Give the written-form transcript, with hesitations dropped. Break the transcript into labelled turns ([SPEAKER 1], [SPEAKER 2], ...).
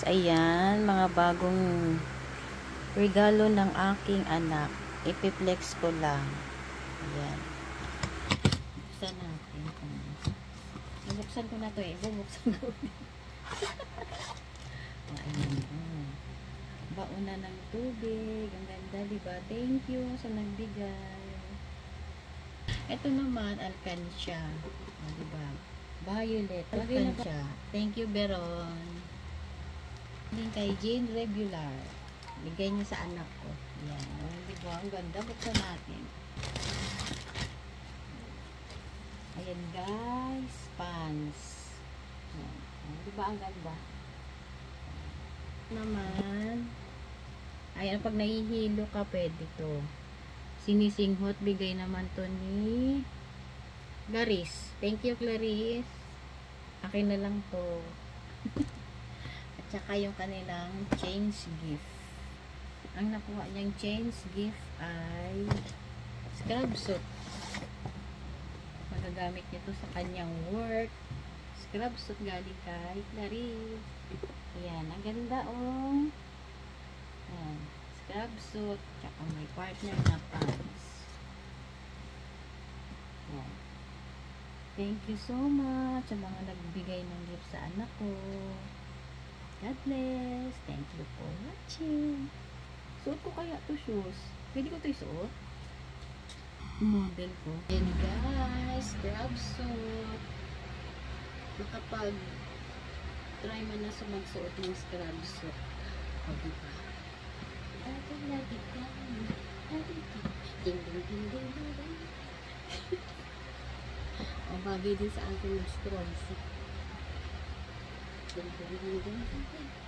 [SPEAKER 1] Ayan, mga bagong regalo ng aking anak. Ipiplex ko lang. Ayan. Buksan natin. Bubuksan ko na to eh. Bubuksan ko. Ayan. Bauna ng tubig. Ang ganda, diba? Thank you sa nagbigay. Ito naman, alkansya. Diba? Violet, alkansya. Thank you, Beron. Din kay Jane Regular. Bigay niya sa anak ko. Yan. Diba? Ang ganda. Buksan natin. Ayan guys. Pants. Yan. Diba? Ang ganda. Naman. Ayan. Pag nahihilo ka, pwede to. Sinisinghot. Bigay naman to ni Clarice. Thank you, Clarice. Akin na lang to. At saka yung kanilang change gift. Ang nakuha niyang change gift ay scrub suit. Magagamit niya to sa kanyang work. Scrub suit galing kay Clarice. Ayan, ang ganda oh. Ayan, scrub suit. Tsaka may partner na pants. Ayan. Thank you so much sa mga nagbigay ng gift sa anak ko. God bless. Thank you for watching. Suot ko kaya to shoes. Pwede ko to isuot? Model ko. And guys, scrub suit. Nakapag try man na sa magsuot ng scrub suit. O diba? Ding ding ding ding ding. O bagay din sa akin ng scrub suit. Ding ding ding ding ding.